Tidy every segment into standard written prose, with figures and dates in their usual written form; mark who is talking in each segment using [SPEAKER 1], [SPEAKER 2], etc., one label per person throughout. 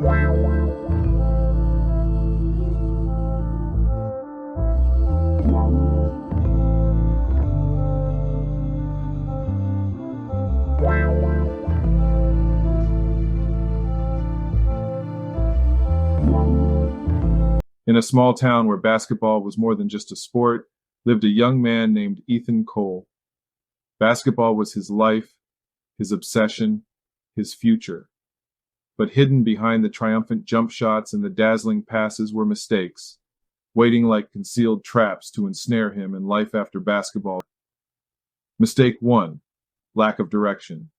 [SPEAKER 1] In a small town where basketball was more than just a sport, lived a young man named Ethan Cole. Basketball was his life, his obsession, his future. But hidden behind the triumphant jump shots and the dazzling passes were mistakes, waiting like concealed traps to ensnare him in life after basketball. Mistake 1. Lack of direction.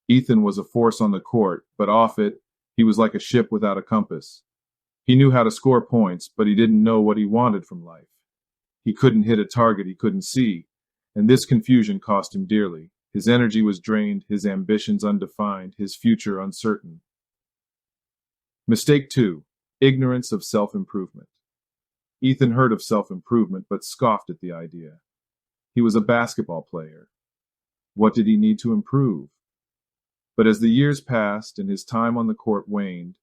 [SPEAKER 1] Ethan was a force on the court, but off it, he was like a ship without a compass. He knew how to score points, but he didn't know what he wanted from life. He couldn't hit a target he couldn't see, and this confusion cost him dearly. His energy was drained, his ambitions undefined, his future uncertain. Mistake 2. Ignorance of self-improvement. Ethan heard of self-improvement, but scoffed at the idea. He was a basketball player. What did he need to improve? But as the years passed and his time on the court waned,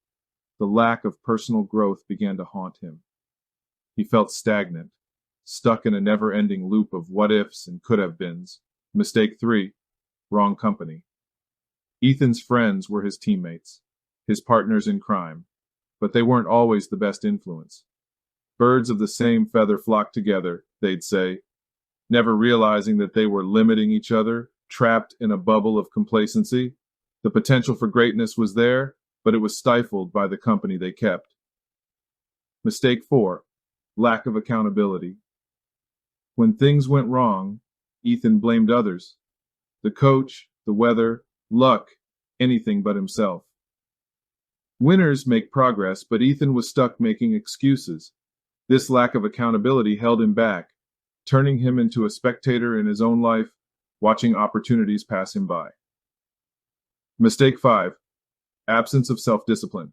[SPEAKER 1] the lack of personal growth began to haunt him. He felt stagnant, stuck in a never-ending loop of what-ifs and could-have-beens. Mistake 3. Wrong company. Ethan's friends were his teammates, his partners in crime, but they weren't always the best influence. Birds of the same feather flock together, they'd say, never realizing that they were limiting each other, trapped in a bubble of complacency. The potential for greatness was there, but it was stifled by the company they kept. Mistake 4. Lack of accountability. When things went wrong, Ethan blamed others. The coach, the weather, luck, anything but himself. Winners make progress, but Ethan was stuck making excuses. This lack of accountability held him back, turning him into a spectator in his own life, watching opportunities pass him by. Mistake 5. Absence of self-discipline.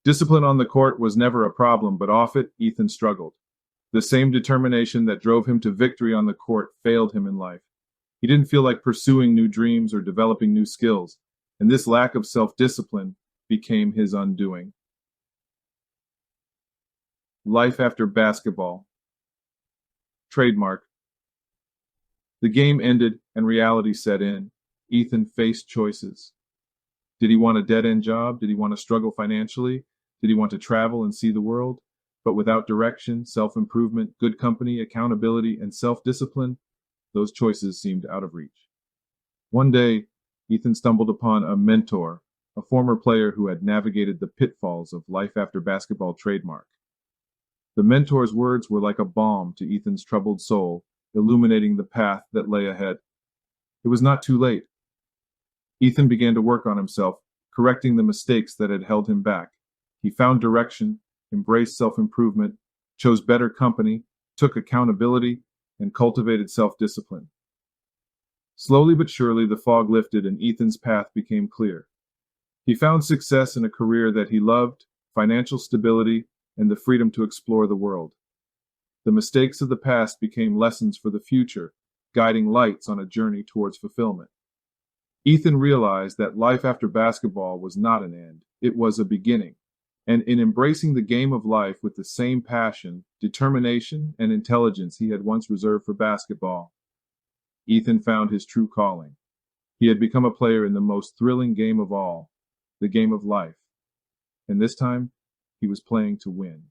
[SPEAKER 1] Discipline on the court was never a problem, but off it, Ethan struggled. The same determination that drove him to victory on the court failed him in life. He didn't feel like pursuing new dreams or developing new skills, and this lack of self-discipline became his undoing. Life after basketball. Trademark. The game ended and reality set in. Ethan faced choices. Did he want a dead-end job? Did he want to struggle financially? Did he want to travel and see the world? But without direction, self-improvement, good company, accountability, and self-discipline, those choices seemed out of reach. One day, Ethan stumbled upon a mentor, a former player who had navigated the pitfalls of life after basketball. Trademark. The mentor's words were like a balm to Ethan's troubled soul, illuminating the path that lay ahead. It was not too late. Ethan began to work on himself, correcting the mistakes that had held him back. He found direction, embraced self-improvement, chose better company, took accountability, and cultivated self-discipline. Slowly but surely, the fog lifted and Ethan's path became clear. He found success in a career that he loved, financial stability, and the freedom to explore the world. The mistakes of the past became lessons for the future, guiding lights on a journey towards fulfillment. Ethan realized that life after basketball was not an end, it was a beginning. And in embracing the game of life with the same passion, determination, and intelligence he had once reserved for basketball, Ethan found his true calling. He had become a player in the most thrilling game of all, the game of life. And this time, he was playing to win.